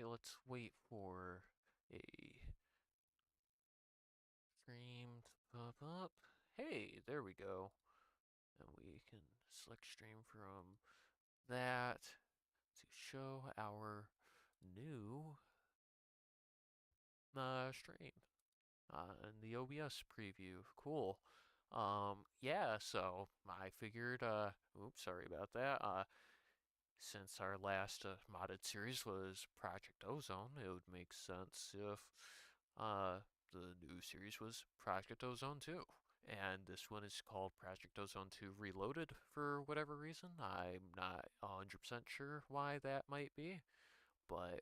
Okay, let's wait for a stream to pop up. Hey, there we go. And we can select stream from that to show our new stream in the OBS preview. Cool. Yeah, so I figured, oops, sorry about that. Since our last modded series was Project Ozone, it would make sense if uh, the new series was Project Ozone 2. And this one is called Project Ozone 2 Reloaded for whatever reason. I'm not 100% sure why that might be, but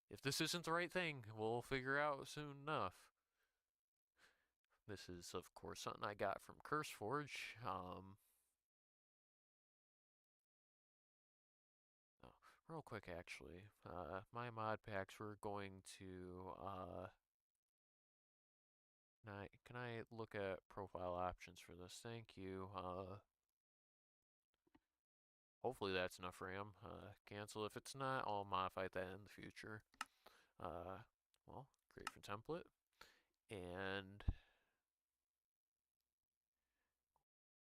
if this isn't the right thing, we'll figure out soon enough. This is, of course, something I got from CurseForge. Oh, real quick, actually, my mod packs were going to. Can I look at profile options for this? Thank you. Hopefully that's enough RAM. Cancel if it's not. I'll modify that in the future. Uh, well, create from template. And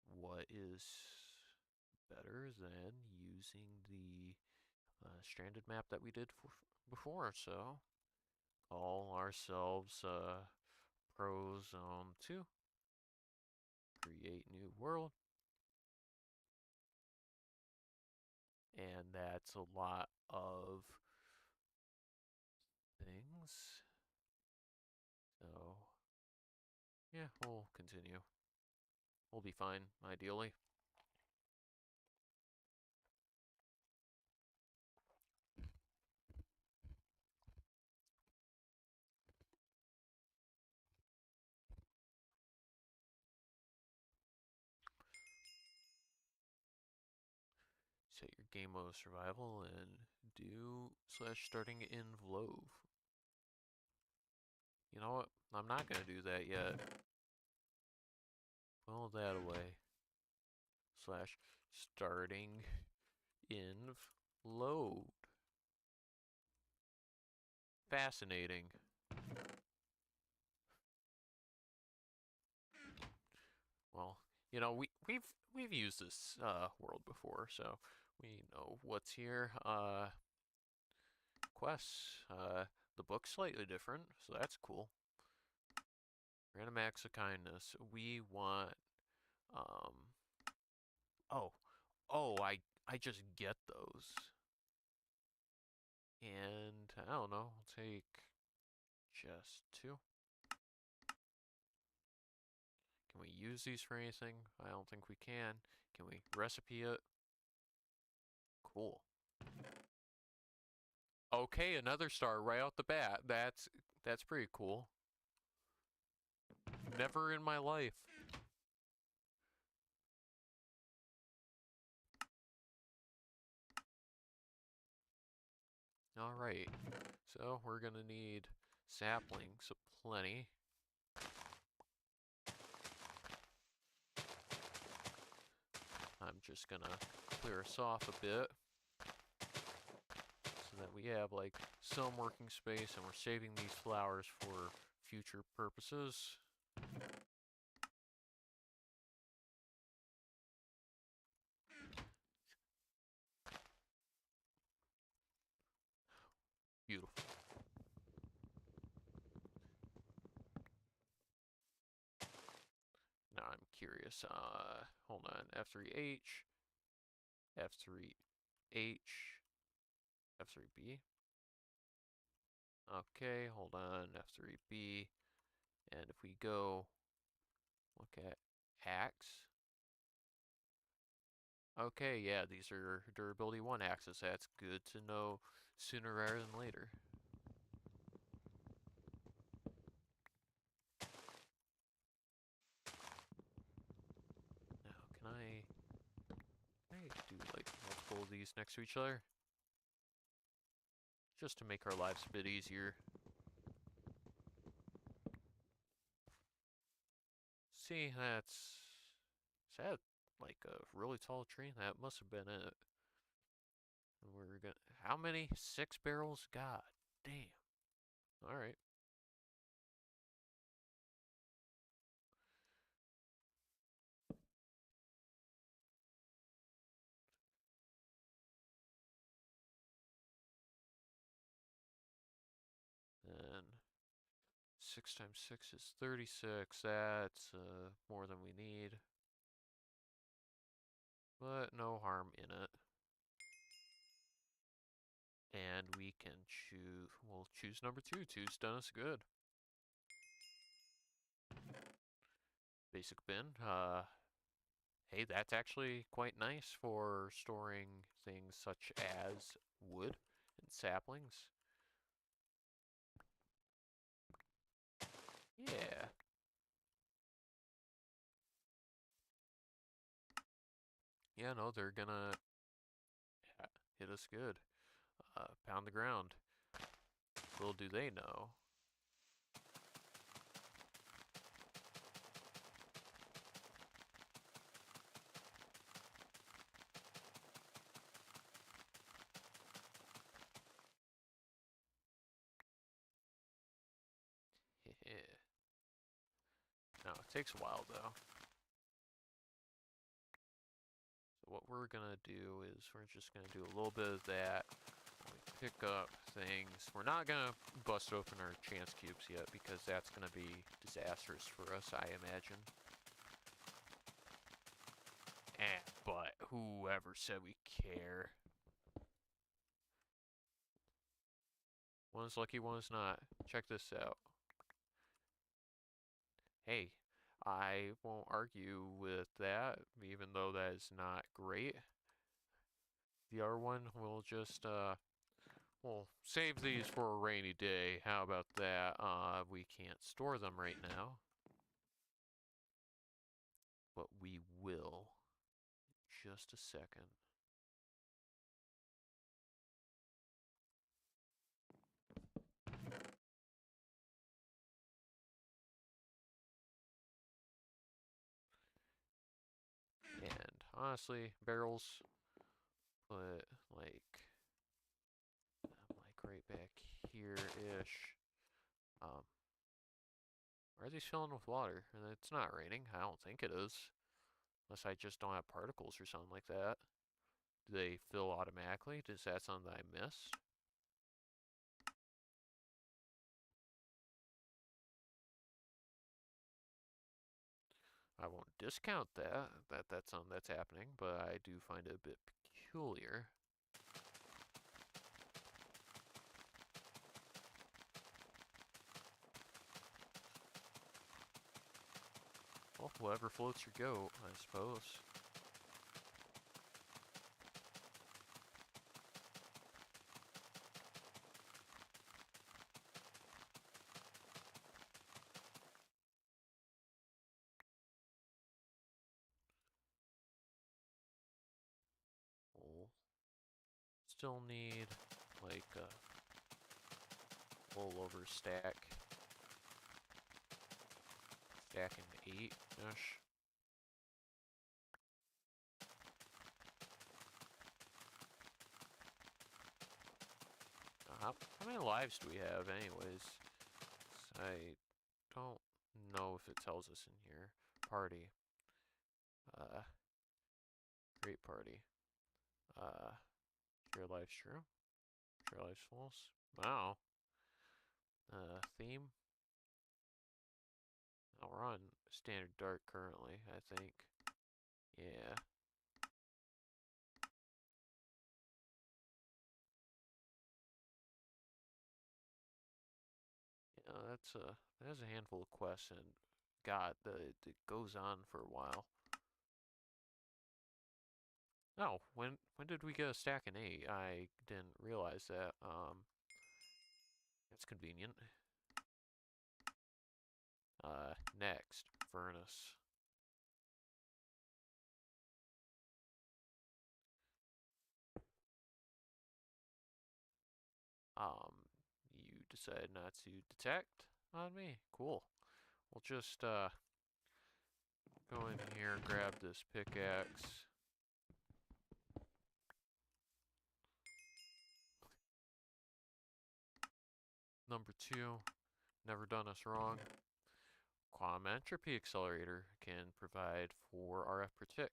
what is better than using the stranded map that we did before? So call ourselves Prozone 2. Create new world. And that's a lot of things. So, yeah, we'll continue. We'll be fine, ideally. Set your game mode survival and do / starting in Vlove. You know what? I'm not going to do that yet. Pull that away. / starting in load. Fascinating. Well, you know, we've used this world before, so we know what's here. Quests. The book's slightly different, so that's cool. Random acts of kindness. We want. Um. Oh, I just get those, and I don't know. I'll take just 2. Can we use these for anything? I don't think we can. Can we recipe it? Cool. Okay, another star right out the bat. That's pretty cool. Never in my life. All right. So we're gonna need saplings aplenty. I'm just gonna clear us off a bit so that we have like some working space, and we're saving these flowers for future purposes. Beautiful. Now I'm curious. Hold on. F3H, F3H, F3B. Okay, hold on. F3B. And if we go look at axe. Okay, yeah, these are durability 1 axes. That's good to know sooner rather than later. Now, can I do like multiple of these next to each other? Just to make our lives a bit easier. See, is that like a really tall tree? That must have been it. We're gonna. How many? 6 barrels? God damn. All right. Then 6 times 6 is 36. That's more than we need, but no harm in it. And we can choose. We'll choose number 2. Two's done us good. Basic bin. Hey, that's actually quite nice for storing things such as wood and saplings. Yeah. Yeah, no, they're gonna hit us good. Pound the ground. Little do they know. No, it takes a while though. So what we're gonna do is we're just gonna do a little bit of that. We pick up things. We're not gonna bust open our chance cubes yet because that's gonna be disastrous for us, I imagine. But whoever said we care? One's lucky, one's not. Check this out. Hey, I won't argue with that, even though that is not great. The other one will just, we'll save these for a rainy day. How about that? We can't store them right now, but we will in just a second. And honestly, barrels put like right back here-ish. Are these filling with water? And it's not raining. I don't think it is. Unless I just don't have particles or something like that. Do they fill automatically? Is that something that I missed? I won't discount that's something that's happening, but I do find it a bit peculiar. Well, whoever floats your goat, I suppose. We'll still need like a full over stacking 8-ish. How many lives do we have anyways? I don't know if it tells us in here. Party. Great party. Your life's true. Your life's false. Wow. Theme. Oh, we're on standard dark currently, I think. Yeah. Yeah, that's a handful of quests, and God, it goes on for a while. Oh, when did we get a stack in 8? I didn't realize that. That's convenient. Next, furnace. You decided not to detect on me? Cool. We'll just, go in here and grab this pickaxe. Number 2, never done us wrong. Quantum entropy accelerator can provide 4 RF per tick.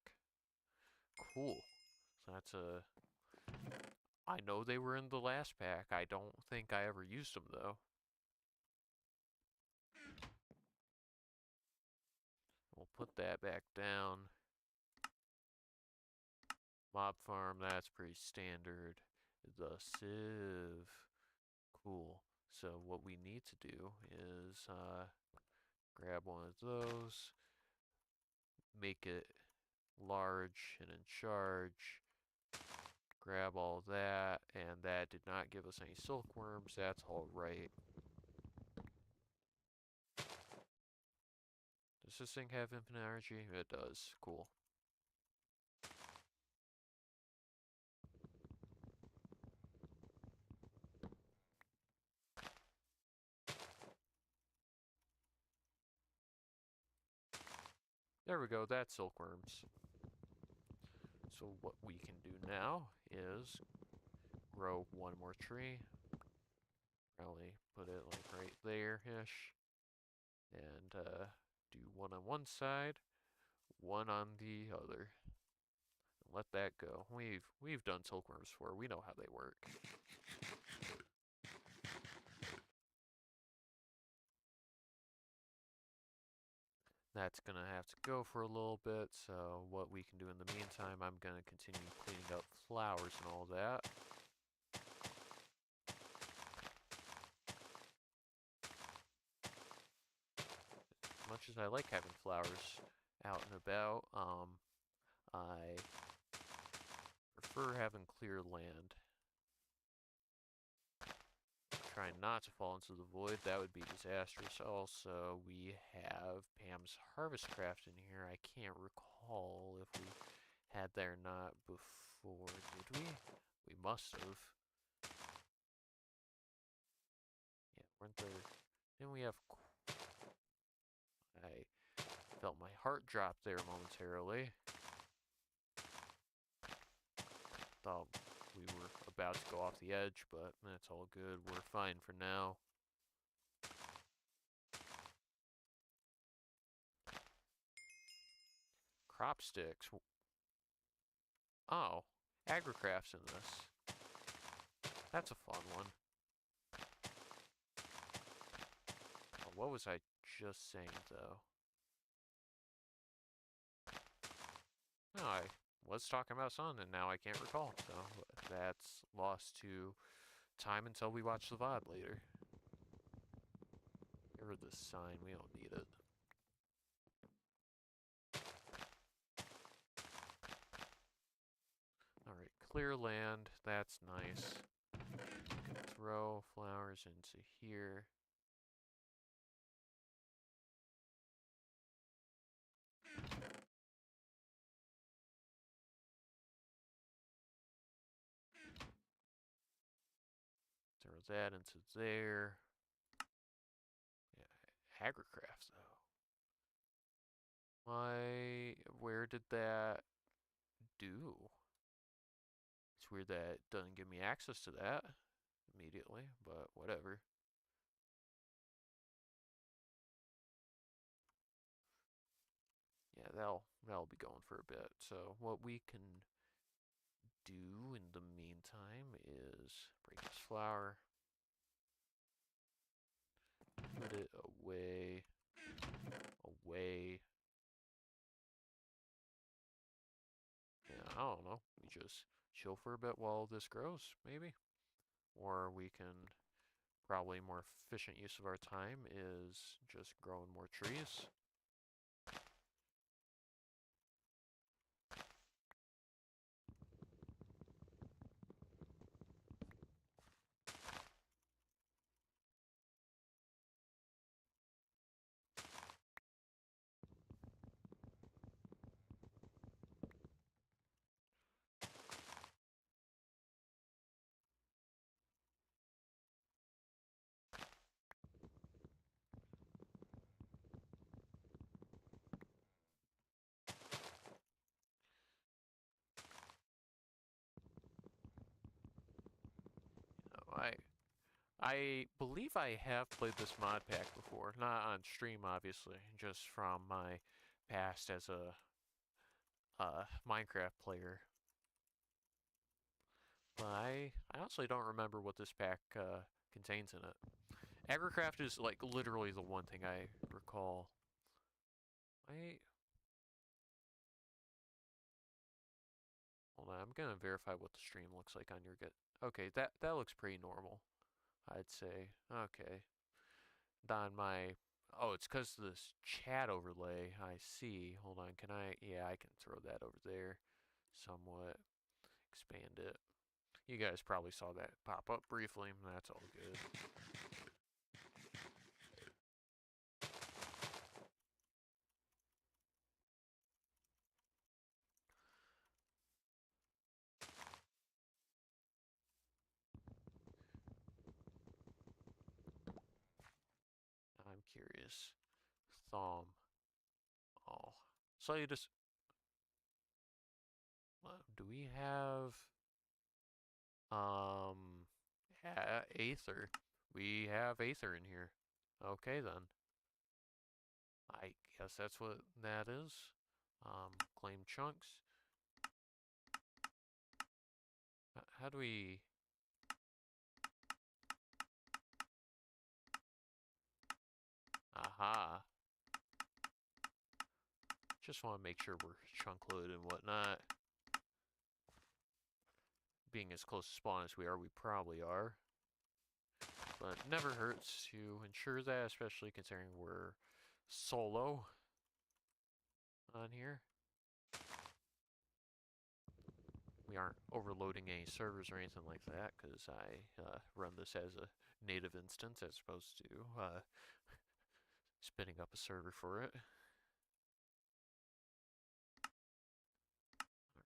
Cool. So that's a... I know they were in the last pack. I don't think I ever used them though. We'll put that back down. Mob farm, that's pretty standard. The sieve. Cool. So what we need to do is grab one of those, make it large and in charge, grab all that, and that did not give us any silkworms. That's all right. Does this thing have infinite energy? It does. Cool. There we go, that's silkworms. So what we can do now is grow one more tree. Probably put it like right there-ish. And do one on one side, one on the other. And let that go. We've done silkworms before. We know how they work. That's gonna have to go for a little bit, so what we can do in the meantime, I'm gonna continue cleaning up flowers and all that. As much as I like having flowers out and about, I prefer having clear land. Trying not to fall into the void, that would be disastrous. Also, we have Pam's Harvest Craft in here. I can't recall if we had that or not before, did we? We must have. Yeah, weren't there... Then we have... I felt my heart drop there momentarily. Thought we were about to go off the edge, but that's all good. We're fine for now. Crop sticks. Oh, agricraft's in this. That's a fun one. Oh, what was I just saying, though? No, I was talking about sun, and now I can't recall. So that's lost to time until we watch the VOD later. Get rid of this sign. We don't need it. Alright, clear land. That's nice. We can throw flowers into here. Throw that into there. Yeah, agricraft though. Where did that do? It's weird that it doesn't give me access to that immediately, but whatever. Yeah, that'll be going for a bit. So what we can do in the meantime is break this flower, put it away. Yeah, I don't know. We just chill for a bit while this grows, maybe. Or we can, probably more efficient use of our time is just growing more trees. You know, I believe I have played this mod pack before, not on stream obviously, just from my past as a Minecraft player. But I honestly don't remember what this pack contains in it. Agricraft is like literally the one thing I recall. Wait, hold on, I'm gonna verify what the stream looks like on your get. Okay, that looks pretty normal, I'd say. Okay, on my oh, it's because of this chat overlay. I see. Hold on, can I? Yeah, I can throw that over there, somewhat expand it. You guys probably saw that pop up briefly. That's all good. I'm curious. Thumb. Oh, so you just do we have um Aether? We have Aether in here. Okay then. I guess that's what that is. Claim chunks. How do we? Aha. Just want to make sure we're chunk loaded and whatnot. Being as close to spawn as we are, we probably are. But never hurts to ensure that, especially considering we're solo on here. We aren't overloading any servers or anything like that, because I run this as a native instance as opposed to spinning up a server for it.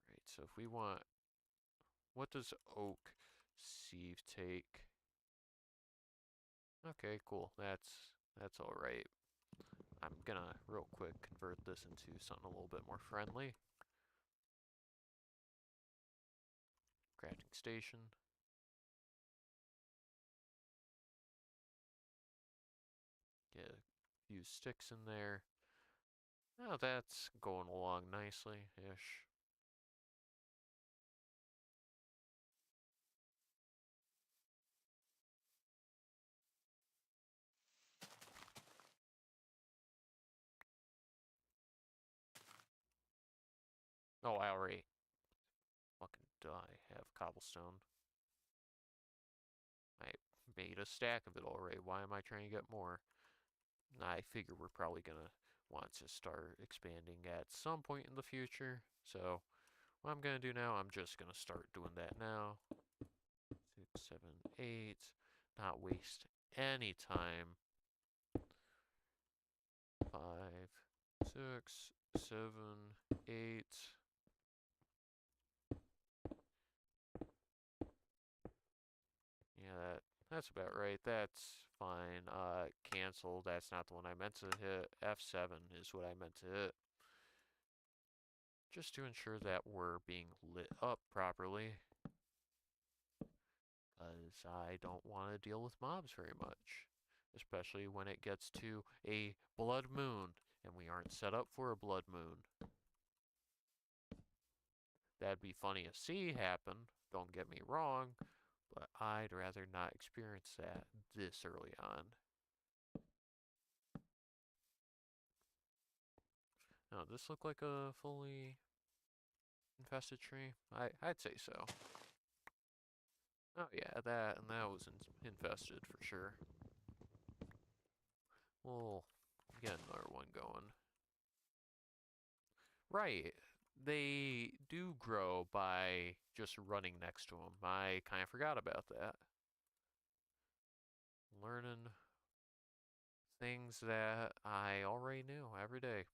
Alright, so if we want... What does oak sieve take? Okay, cool. That's alright. I'm gonna real quick convert this into something a little bit more friendly. Crafting station. Get a few sticks in there. Oh, that's going along nicely-ish. Oh, I already fucking die. Have cobblestone. I made a stack of it already. Why am I trying to get more? I figure we're probably gonna want to start expanding at some point in the future. So what I'm gonna do now, I'm just gonna start doing that now. 6, 7, 8. Not waste any time. 5, 6, 7, 8. Yeah, that's about right. That's fine. Cancel. That's not the one I meant to hit. F7 is what I meant to hit. Just to ensure that we're being lit up properly. Because I don't want to deal with mobs very much. Especially when it gets to a blood moon. And we aren't set up for a blood moon. That'd be funny to see happen. Don't get me wrong. But I'd rather not experience that this early on. Now, this look like a fully infested tree? I'd say so. Oh yeah, that was infested for sure. We'll get another one going. Right. They do grow by just running next to them. I kind of forgot about that. Learning things that I already knew every day.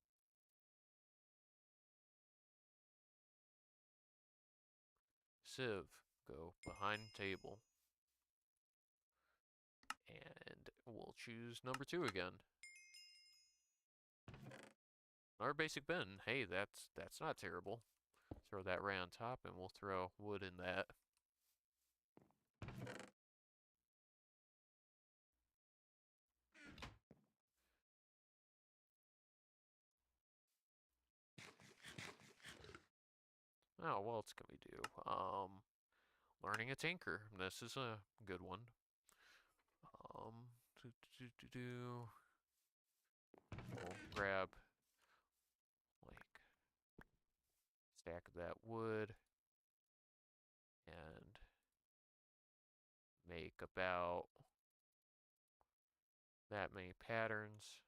Civ, go behind table. And we'll choose number 2 again. Our basic bin. Hey, that's not terrible. Throw that right on top, and we'll throw wood in that. Oh, what else can we do? Learning a tinker. This is a good one. Um, do, do, do, do. We'll grab like stack of that wood and make about that many patterns.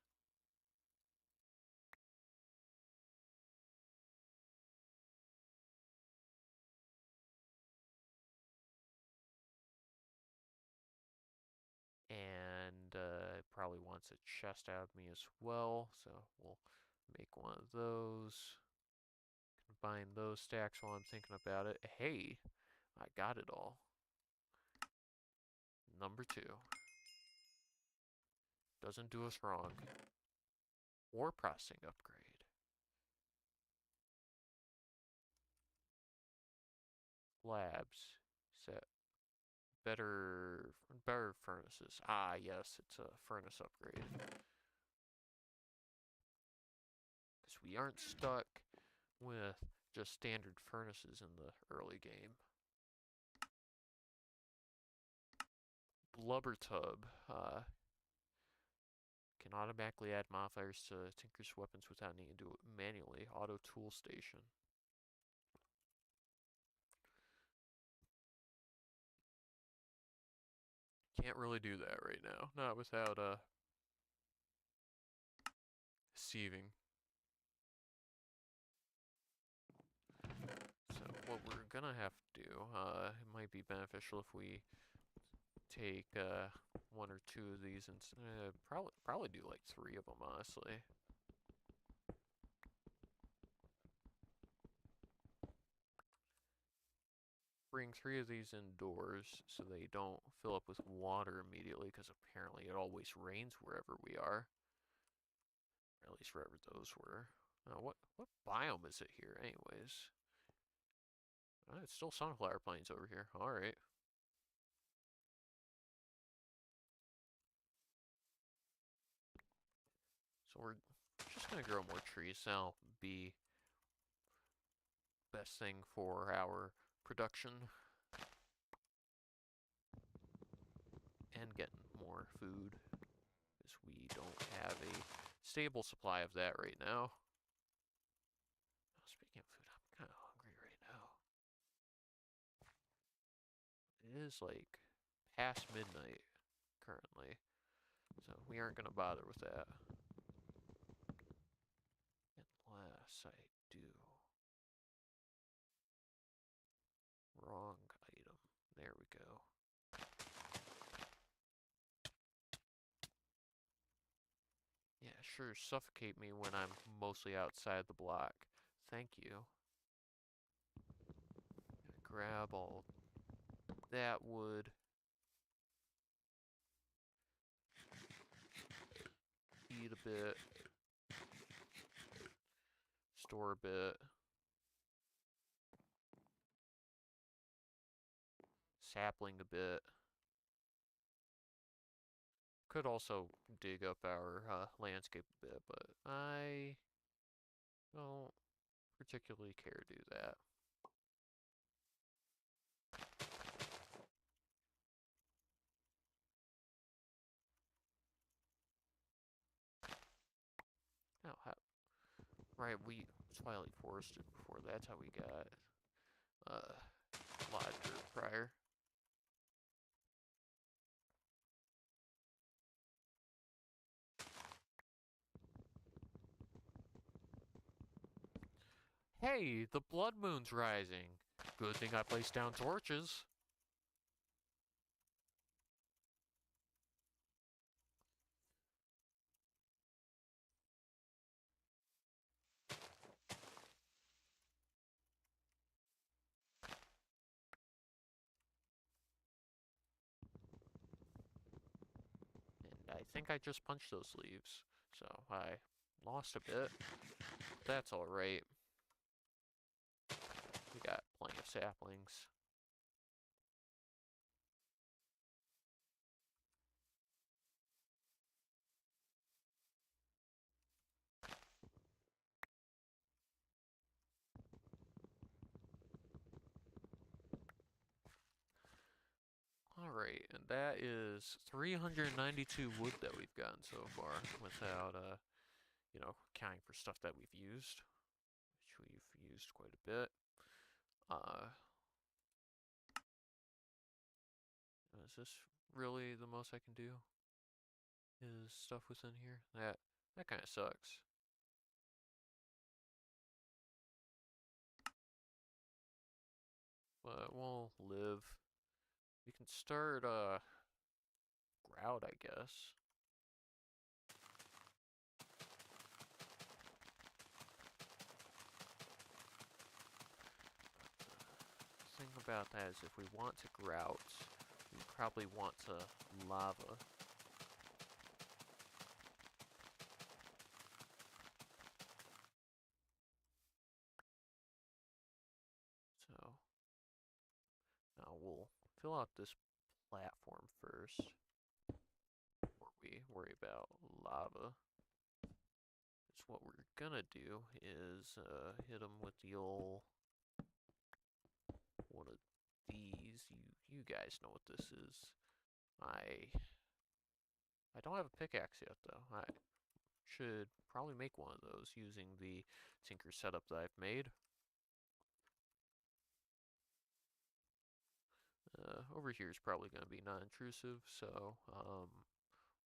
And it probably wants a chest out of me as well, so we'll make one of those. Combine those stacks while I'm thinking about it. Hey, I got it all. Number 2. Doesn't do us wrong. Ore processing upgrade. Labs. Set. Better furnaces. Ah, yes, it's a furnace upgrade. Because we aren't stuck with just standard furnaces in the early game. Blubber tub. Can automatically add modifiers to Tinker's weapons without needing to do it manually. Auto tool station. Can't really do that right now. Not without sieving. So what we're gonna have to do, it might be beneficial if we take one or two of these and probably do like 3 of them, honestly. Bring 3 of these indoors so they don't fill up with water immediately, because apparently it always rains wherever we are. Or at least wherever those were. What biome is it here, anyways? It's still sunflower plains over here. All right. So we're just gonna grow more trees. That'll be best thing for our production and getting more food, because we don't have a stable supply of that right now. Speaking of food, I'm kind of hungry right now. It is like past midnight currently, so we aren't gonna bother with that unless I do. Wrong item. There we go. Yeah, sure, suffocate me when I'm mostly outside the block. Thank you. Grab all that wood. Eat a bit. Store a bit. Sapling a bit. Could also dig up our landscape a bit, but I don't particularly care to do that. Oh, right, we slightly forested before. That's how we got a lot of dirt prior. Hey, the blood moon's rising. Good thing I placed down torches. And I think I just punched those leaves, so I lost a bit. That's alright. We got plenty of saplings. and that is 392 wood that we've gotten so far without, you know, counting for stuff that we've used, which we've used quite a bit. Is this really the most I can do? Is stuff within here? That kind of sucks. But we'll live. We can start grout, I guess. The thing about that is if we want to grout, we probably want to lava. So now we'll fill out this platform first before we worry about lava. Because what we're gonna do is hit them with the old one of these. You guys know what this is. I don't have a pickaxe yet though. I should probably make one of those using the Tinker setup that I've made. Over here is probably going to be non-intrusive, so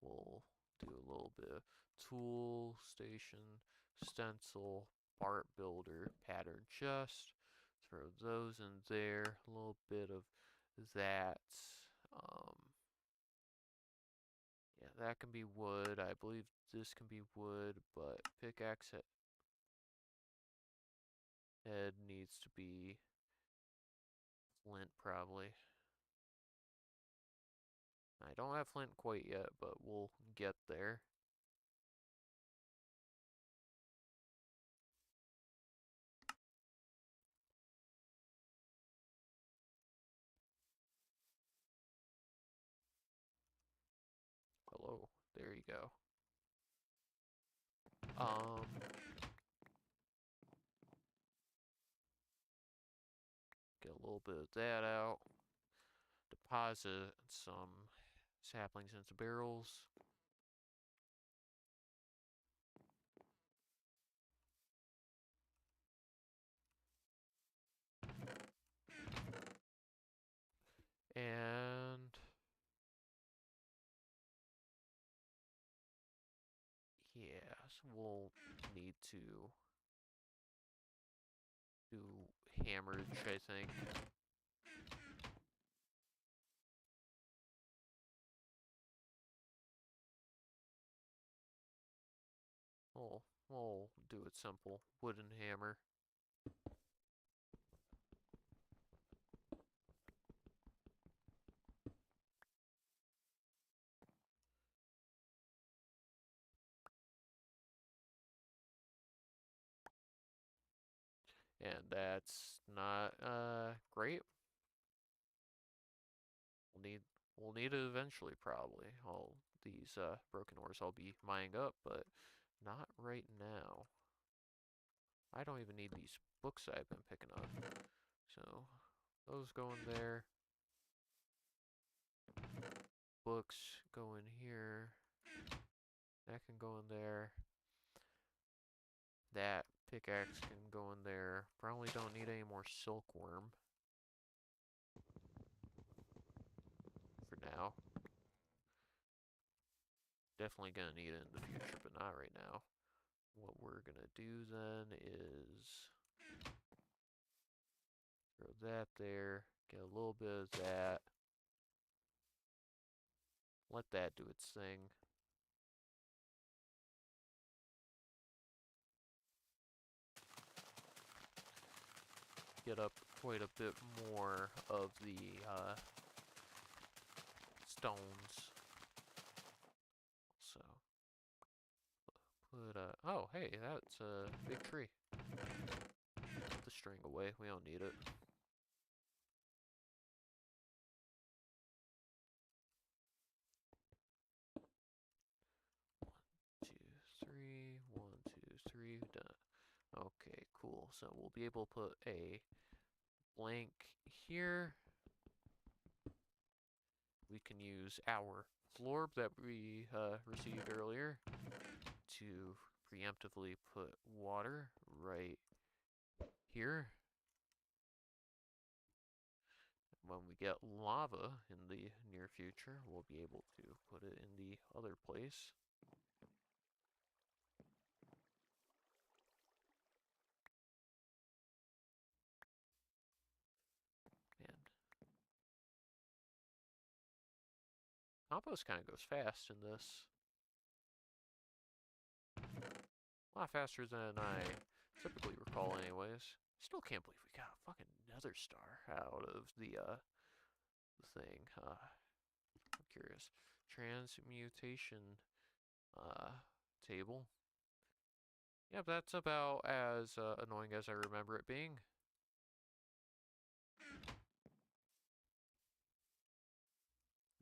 we'll do a little bit of tool, station, stencil, part builder, pattern chest. Throw those in there. A little bit of that. Yeah, that can be wood. I believe this can be wood, but pickaxe head needs to be flint probably. I don't have flint quite yet, but we'll get there. Hello, there you go. Get a little bit of that out. Deposit some saplings into barrels. And yes, we'll need to do hammerage, I think. We'll do it simple. Wooden hammer. And that's not great. We'll need it eventually, probably. All these broken ores I'll be mining up, but not right now. I don't even need these books I've been picking up. So those go in there. Books go in here. That can go in there. That pickaxe can go in there. Probably don't need any more silkworm for now. Definitely gonna need it in the future, but not right now. What we're gonna do then is throw that there, get a little bit of that, let that do its thing. Get up quite a bit more of the stones. So put oh hey, that's a big tree. Put the string away, we don't need it. One, two, three, done. Okay, cool. So we'll be able to put a blank here. we can use our florb that we received earlier to preemptively put water right here. When we get lava in the near future, we'll be able to put it in the other place. Man, compost kind of goes fast in this. A lot faster than I typically recall anyways. Still can't believe we got a fucking nether star out of the thing. I'm curious. Transmutation table. Yeah, that's about as annoying as I remember it being.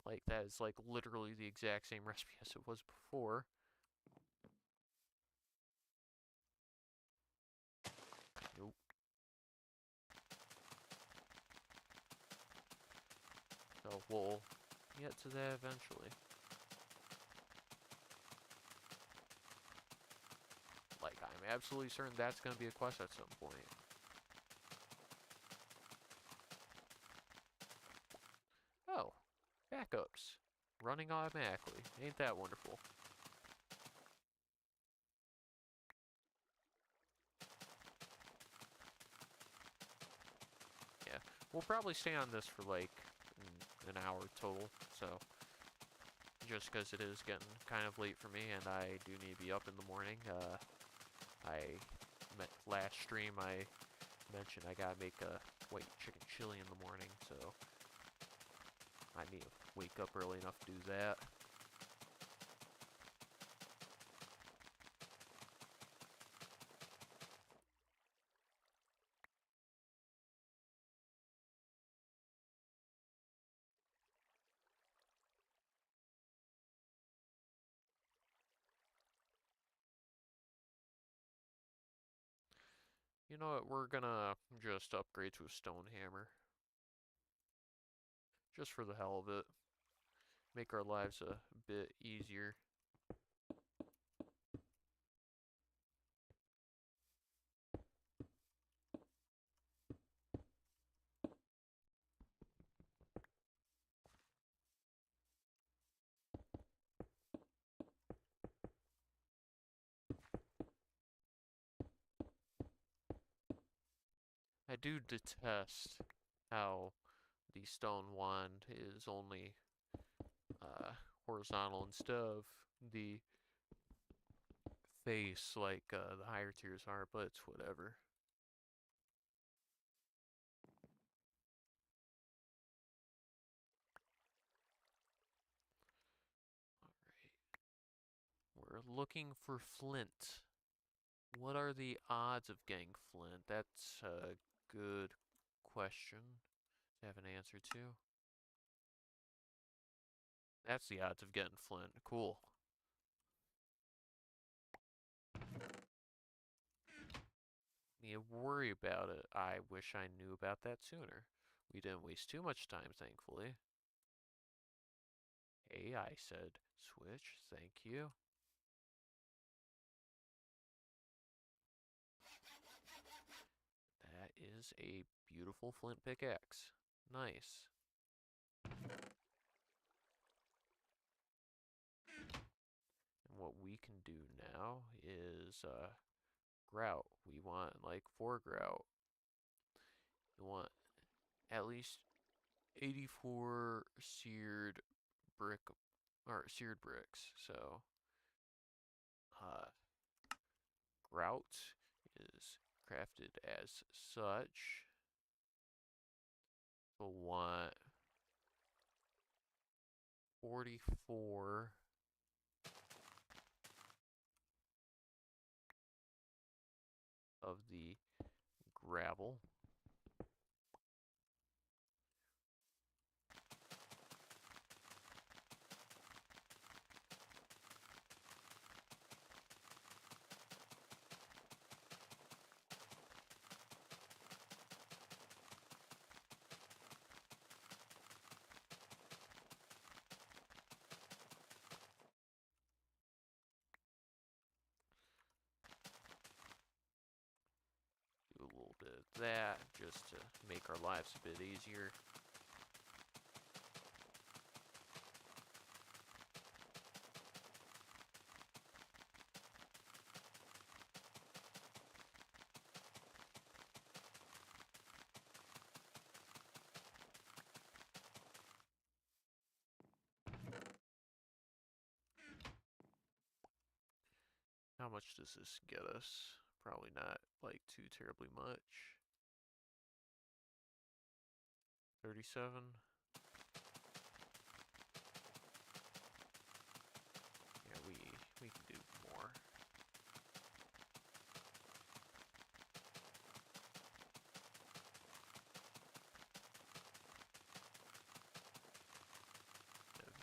Like, that is like literally the exact same recipe as it was before. Nope. So we'll get to that eventually. Like, I'm absolutely certain that's going to be a quest at some point. Oh, backups. Running automatically. Ain't that wonderful? Yeah, we'll probably stay on this for like an hour total, so just because it is getting kind of late for me and I do need to be up in the morning. Last stream I mentioned I gotta make a white chicken chili in the morning, so I need to wake up early enough to do that. You know what, we're gonna just upgrade to a stone hammer. Just for the hell of it. Make our lives a bit easier. I do detest how the stone wand is only horizontal instead of the face like the higher tiers are, but it's whatever. Alright. We're looking for flint. What are the odds of getting flint? That's a good question to have an answer to. That's the odds of getting flint. Cool. You worry about it. I wish I knew about that sooner. We didn't waste too much time, thankfully. Hey, I said switch. Thank you. That is a beautiful flint pickaxe. Nice. And what we can do now is grout. We want like 4 grout. We want at least 84 seared brick or seared bricks. So grout is crafted as such. We'll want 44 of the gravel. of that just to make our lives a bit easier. How much does this get us? Probably not like too terribly much. 37. Yeah, we can do more.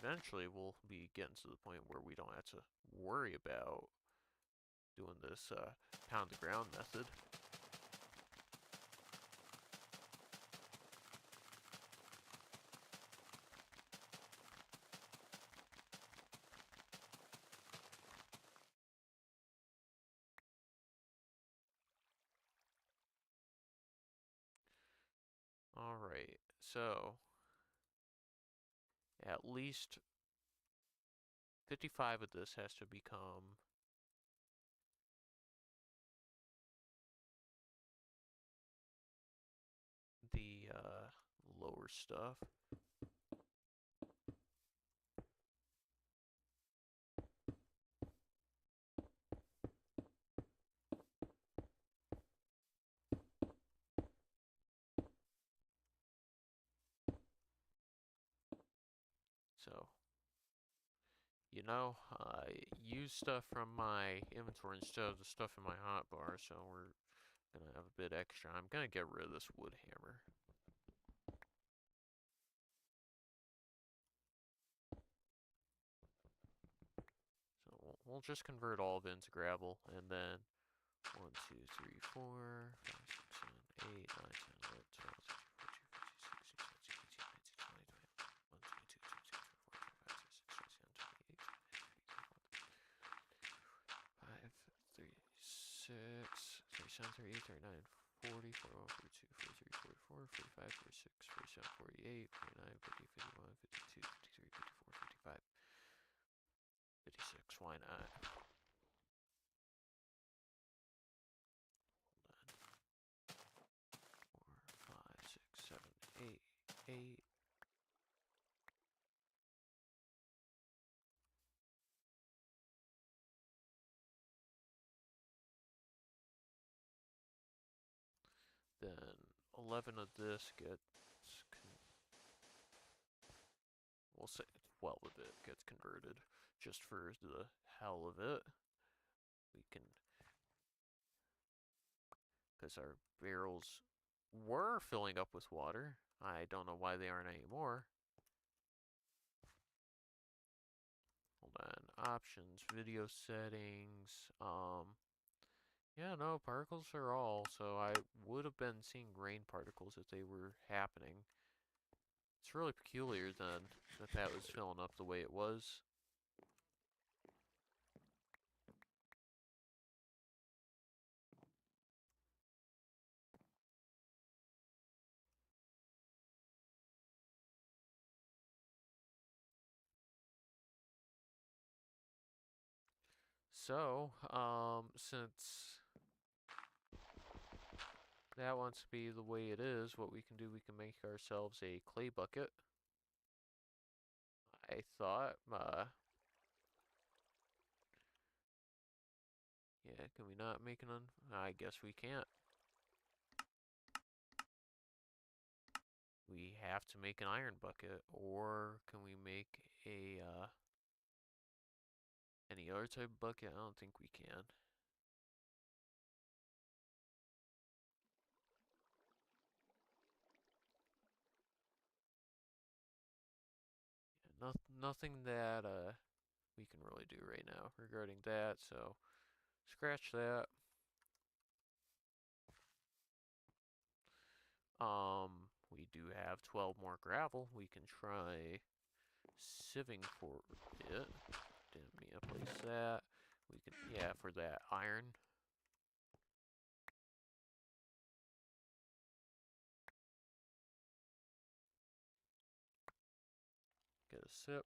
Eventually, we'll be getting to the point where we don't have to worry about doing this pound the ground method. Alright, so at least 55 of this has to become the lower stuff. So, you know, I use stuff from my inventory instead of the stuff in my hotbar, so we're gonna have a bit extra. I'm gonna get rid of this wood hammer. So we'll just convert all of it into gravel, and then 1, 2, 3, 4, 5, 6, 7, 8, 9, 10, 11, 12, 37, 38, 39, 40, 41, 42, 43, 44, 45, 46, 47, 48, 49, 50, 51, 52, 53, 54, 55, 56. Why not? Hold on. 4, 5, 6, 7, 8, 8. Then 11 of this gets, we'll say 12 of it gets converted just for the hell of it. We can, because our barrels were filling up with water. I don't know why they aren't anymore. Hold on, options, video settings, yeah, no, particles are all, so I would have been seeing rain particles if they were happening. It's really peculiar then that that was filling up the way it was. So, since that wants to be the way it is, what we can do, we can make ourselves a clay bucket. I thought, yeah, can we not make an I guess we can't. We have to make an iron bucket, or can we make a, any other type of bucket? I don't think we can. Yeah, nothing that, we can really do right now regarding that, so scratch that. We do have 12 more gravel. We can try sieving for it. Didn't mean to place that. We can, yeah, for that iron. get a sip.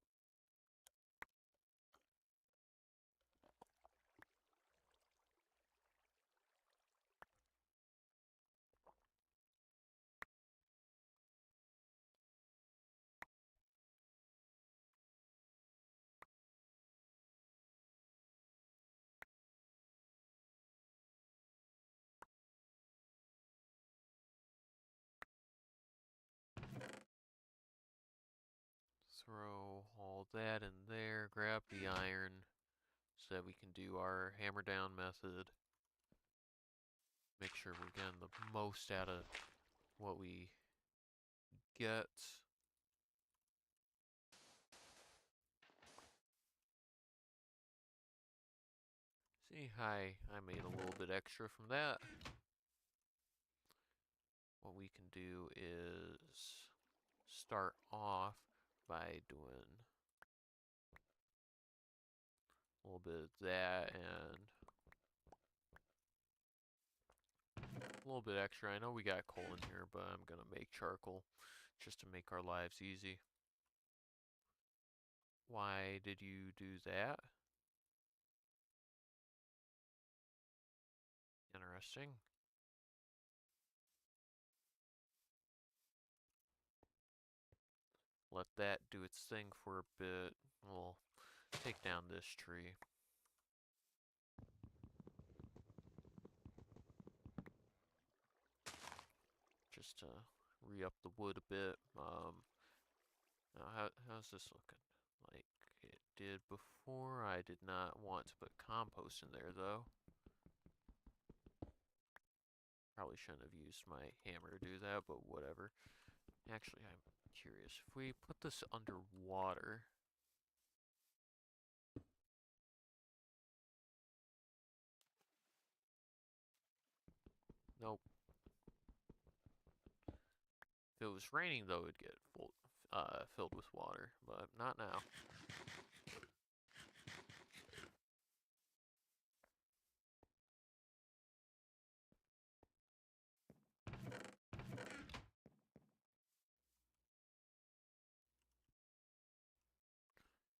Throw all that in there, grab the iron so that we can do our hammer down method. Make sure we're getting the most out of what we get. See, I made a little bit extra from that. What we can do is start off by doing a little bit of that and a little bit extra. I know we got coal in here, but I'm gonna make charcoal just to make our lives easy. Why did you do that? Interesting. Let that do its thing for a bit. We'll take down this tree. Just to re-up the wood a bit. Now how's this looking? Like it did before. I did not want to put compost in there though. Probably shouldn't have used my hammer to do that, but whatever. Actually, I'm curious. If we put this underwater, nope. If it was raining though, it'd get filled with water, but not now.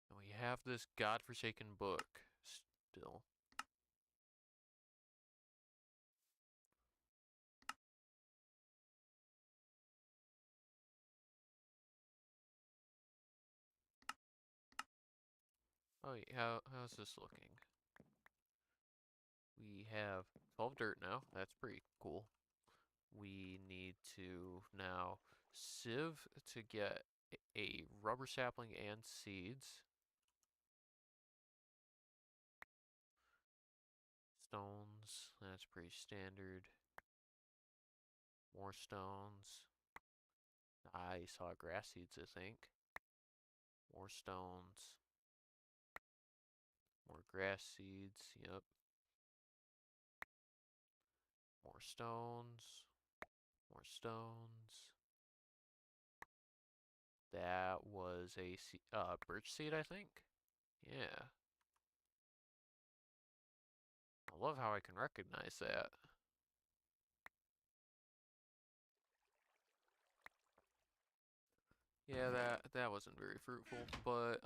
And we have this godforsaken book still. Oh yeah, how's this looking? We have 12 dirt now. That's pretty cool. We need to now sieve to get a rubber sapling and seeds. Stones, that's pretty standard. More stones. I saw grass seeds, I think. More stones. More grass seeds, yep. More stones. More stones. That was a birch seed, I think. Yeah. I love how I can recognize that. Yeah, that wasn't very fruitful, but it's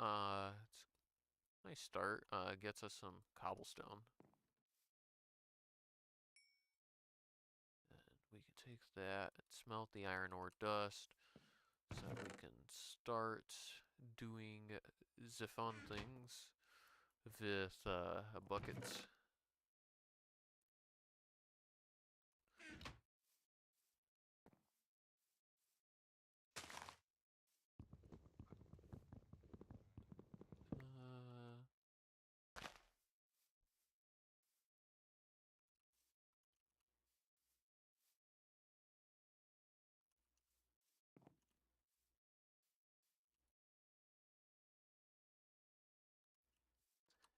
a nice start. Gets us some cobblestone. And we can take that and smelt the iron ore dust so that we can start doing the fun things with buckets.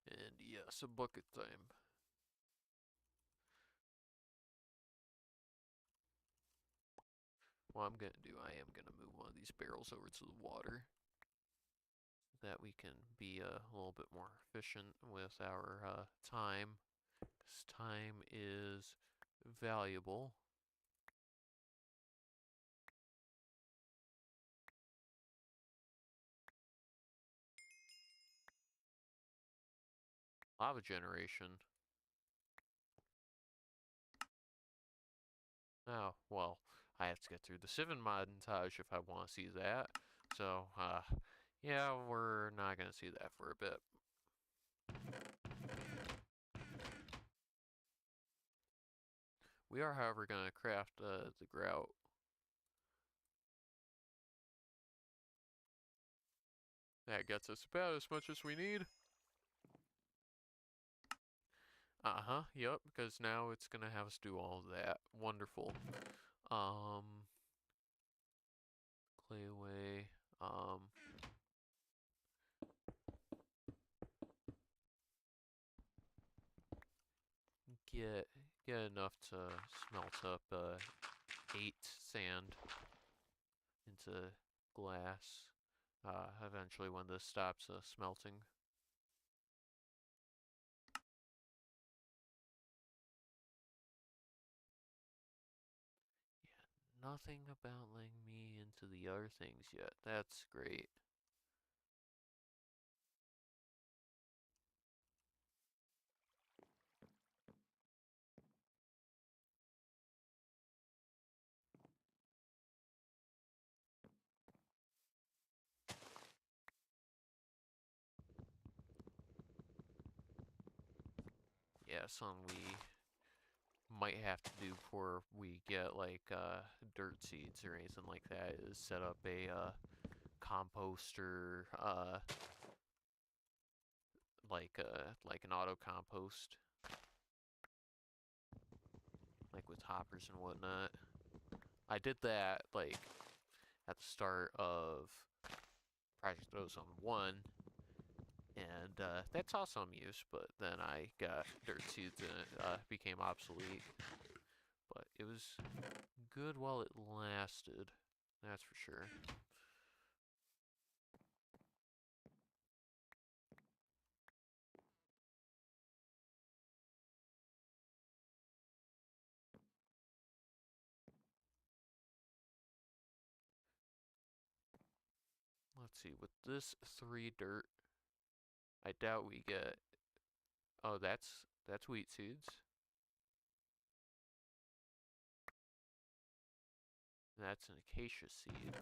And yes, a bucket time. What I'm gonna do, I am gonna move one of these barrels over to the water so that we can be a little bit more efficient with our time. Because time is valuable. Lava generation. Oh, well, I have to get through the Civen montage if I want to see that. So, yeah, we're not going to see that for a bit. We are, however, going to craft the grout. That gets us about as much as we need. Uh-huh, yep, because now it's going to have us do all of that. Wonderful. Clayway, get enough to smelt up 8 sand into glass. Eventually, when this stops smelting. Yeah, nothing about letting me into the other things yet. That's great. Yeah, something we might have to do before we get like dirt seeds or anything like that is set up a composter, like an auto compost, like with hoppers and whatnot. I did that like at the start of Project Ozone 1, and that saw some use, but then I got dirt seeds and it became obsolete. But it was good while it lasted, that's for sure. Let's see, with this 3 dirt, I doubt we get... Oh, that's wheat seeds. That's an acacia seed.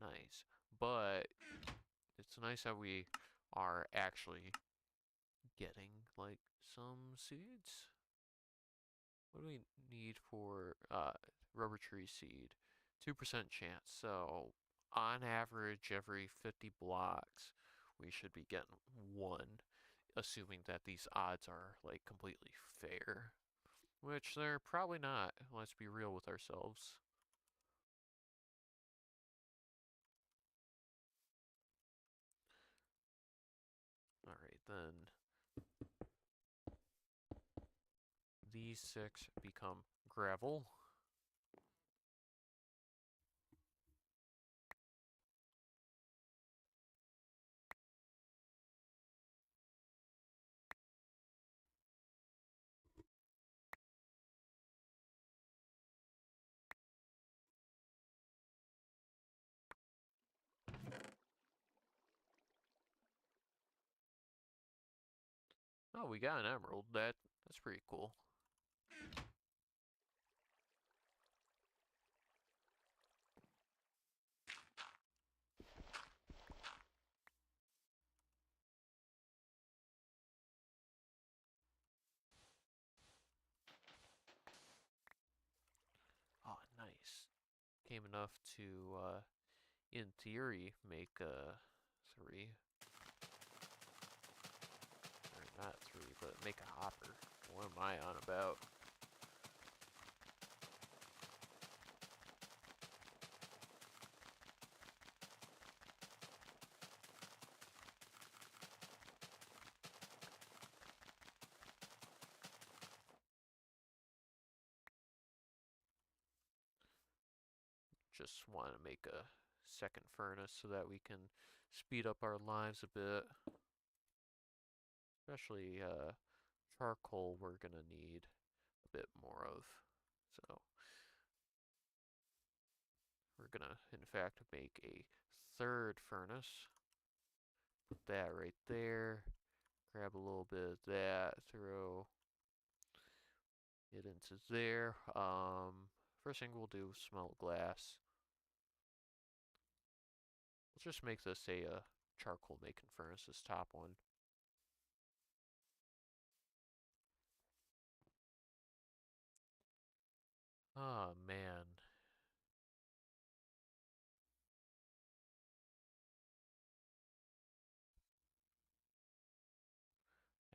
Nice. But it's nice that we are actually getting, like, some seeds. What do we need for rubber tree seed? 2% chance. So, on average, every 50 blocks, we should be getting 1, assuming that these odds are, like, completely fair. Which they're probably not. Let's be real with ourselves. Alright, then these 6 become gravel. Oh, we got an emerald. That's pretty cool. Oh, nice. Came enough to, in theory, make 3. Or not 3, but make a hopper. What am I on about? Just want to make a second furnace so that we can speed up our lives a bit. Especially charcoal we're going to need a bit more of. So we're going to, in fact, make a third furnace. Put that right there. grab a little bit of that, throw it into there. First thing we'll do is smelt glass. Let's just make this a charcoal making furnace, this top one. Oh man.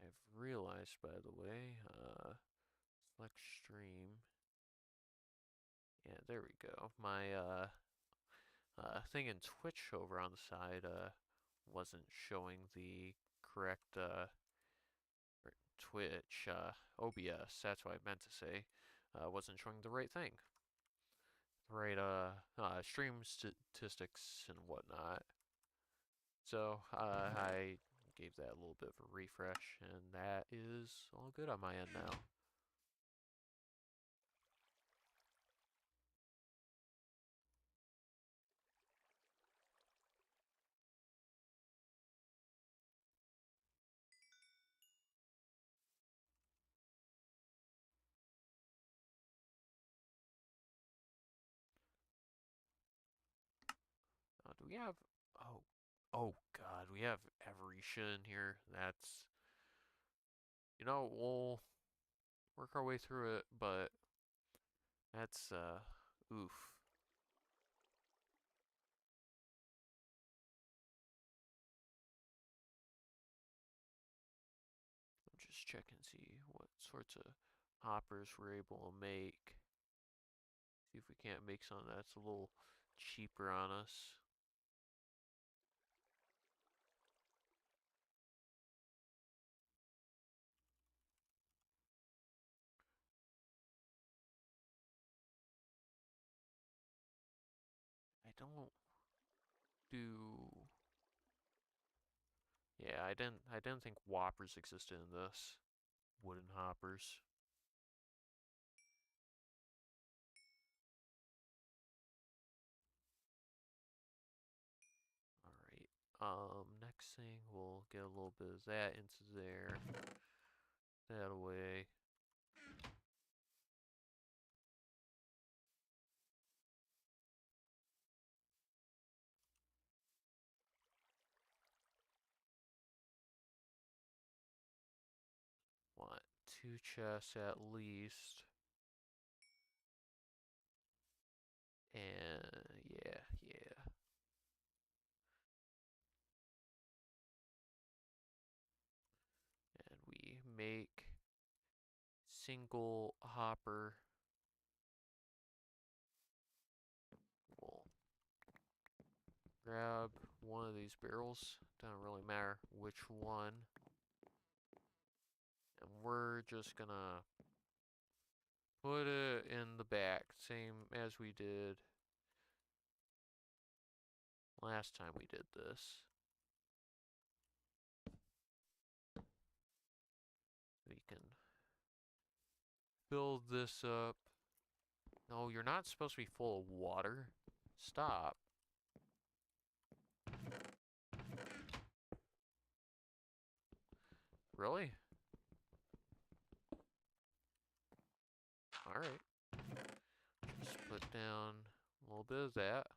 I've realized, by the way, select stream. Yeah, there we go. My thing in Twitch over on the side wasn't showing the correct Twitch OBS. That's what I meant to say. Wasn't showing the right thing, the right stream statistics and whatnot. So I gave that a little bit of a refresh, and that is all good on my end now. Do we have? Oh, oh God, we have Everisha in here. That's, we'll work our way through it, but that's oof. I'm just checking to see what sorts of hoppers we're able to make. See if we can't make something that's a little cheaper on us. I don't do. Yeah, I didn't think whoppers existed in this. Wooden hoppers. Alright. Next thing, we'll get a little bit of that into there. That away. Want 2 chests at least. And yeah. And we make single hopper. We'll grab one of these barrels. Doesn't really matter which one. And we're just gonna put it in the back, same as we did last time we did this. We can build this up. No, you're not supposed to be full of water. Stop. Really? Alright. Just put down a little bit of that.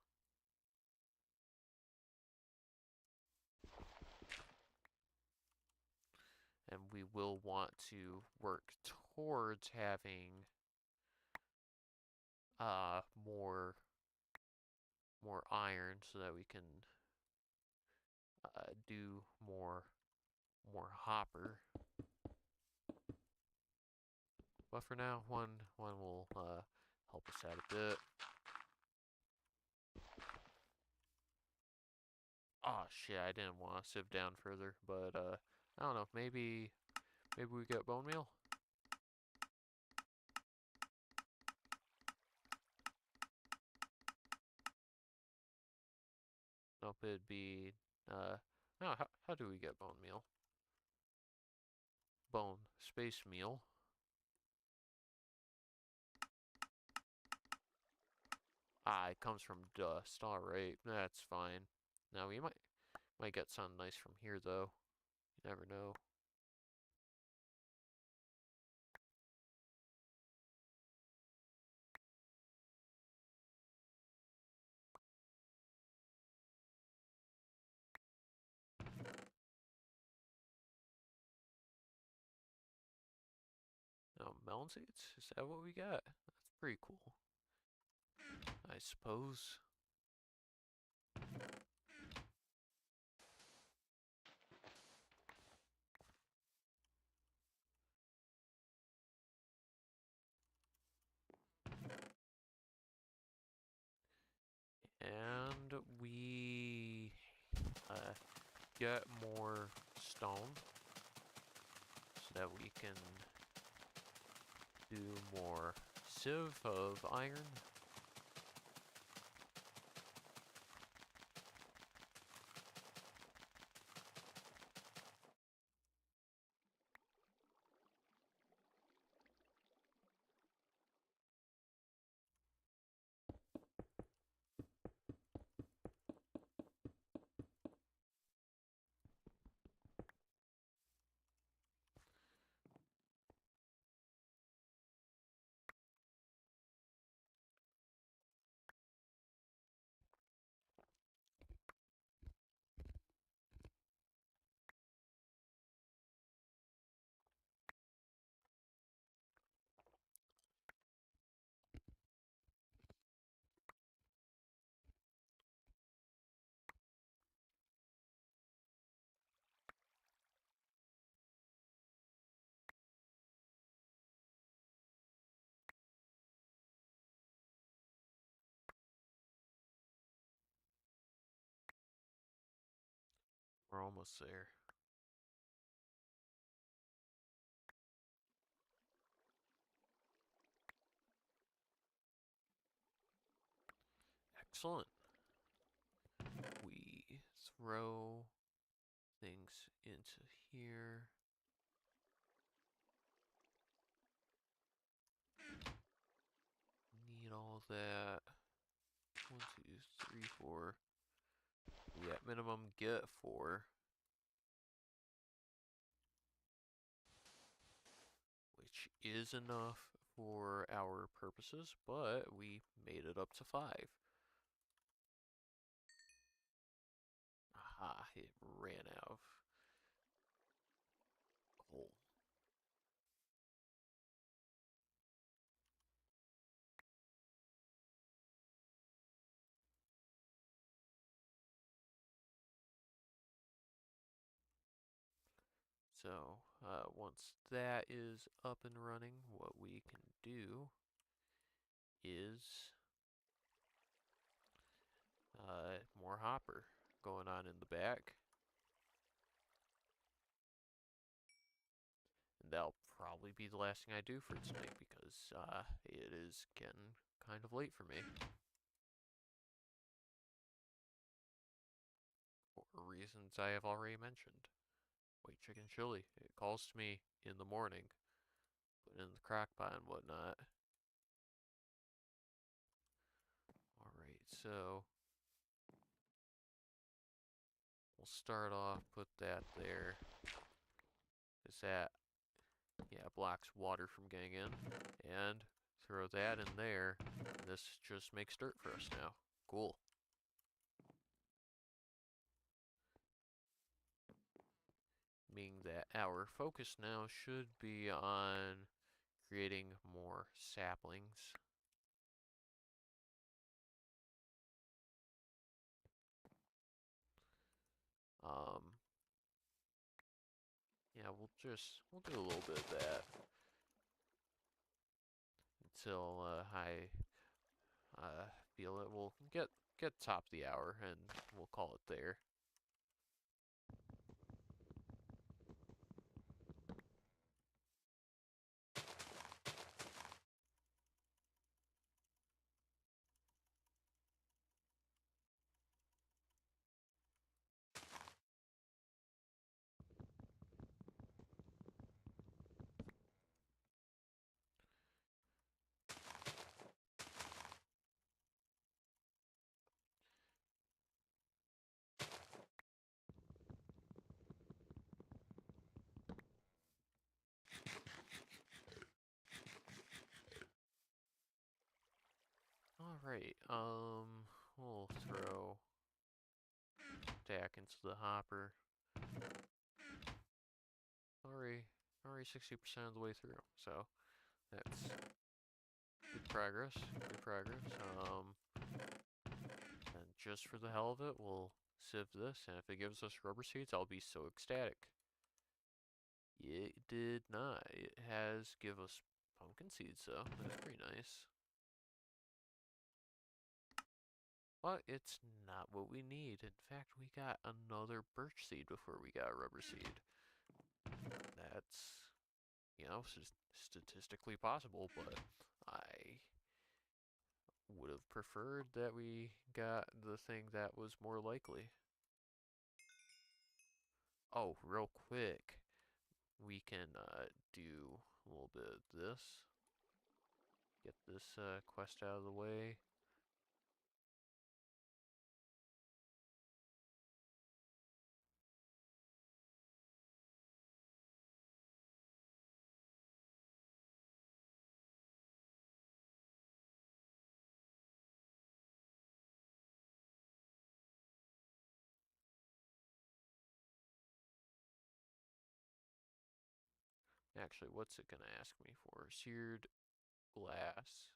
And we will want to work towards having more iron so that we can do more hopper. But for now, one will help us out a bit. Oh shit, I didn't want to sieve down further, but I don't know, maybe we get bone meal? Nope, it'd be no, how do we get bone meal? Bone space meal. Ah, it comes from dust. Alright, that's fine. Now we might get something nice from here though. You never know. melon seeds? Is that what we got? That's pretty cool, I suppose. And we get more stone so that we can do more sieve of iron. We're almost there. Excellent. We throw things into here. Need all that. 1, 2, 3, 4. We at minimum get 4. Which is enough for our purposes, but we made it up to 5. Aha, it ran out of coal. So, once that is up and running, what we can do is more hopper going on in the back. And that'll probably be the last thing I do for tonight because it is getting kind of late for me. For reasons I have already mentioned. White chicken chili. It calls to me in the morning, put in the crock pot and whatnot. Alright, so we'll start off, put that there. Is that, yeah, blocks water from getting in. And throw that in there. This just makes dirt for us now. Cool. Meaning that our focus now should be on creating more saplings. Yeah, we'll do a little bit of that until I feel it. We'll get top of the hour and we'll call it there. Alright, we'll throw stack into the hopper. Already 60% of the way through, so That's good progress. Good progress. And just for the hell of it, we'll sieve this, and if it gives us rubber seeds, I'll be so ecstatic. It did not. It has give us pumpkin seeds, though. That's pretty nice. But it's not what we need. In fact, we got another birch seed before we got a rubber seed. That's, statistically possible, but I would have preferred that we got the thing that was more likely. Oh, real quick, we can do a little bit of this. Get this quest out of the way. Actually, what's it gonna ask me for? Seared glass.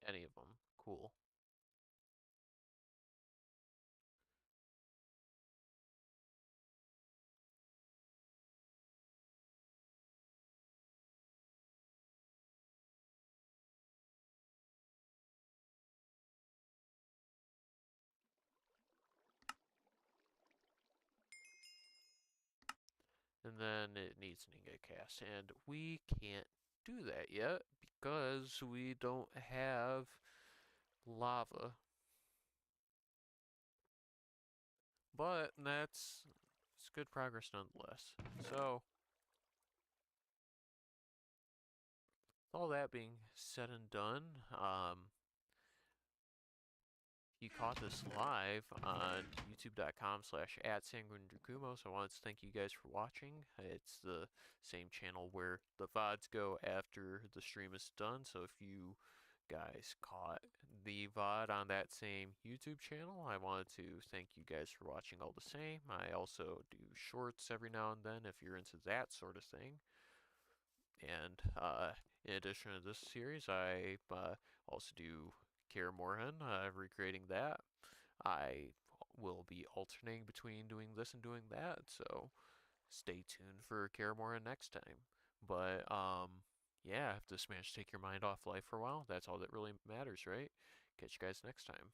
Any of them. Cool. And then it needs an ingot cast, and we can't do that yet because we don't have lava. But it's good progress nonetheless. So, all that being said and done, you caught this live on youtube.com/@sanguindrakumo, so I wanted to thank you guys for watching. It's the same channel where the VODs go after the stream is done, so if you guys caught the VOD on that same YouTube channel, I wanted to thank you guys for watching all the same. I also do shorts every now and then if you're into that sort of thing. And in addition to this series, I also do Kaer Morhen, recreating that. I will be alternating between doing this and doing that, so stay tuned for Kaer Morhen next time. But yeah, if this managed to take your mind off life for a while, that's all that really matters, right? Catch you guys next time.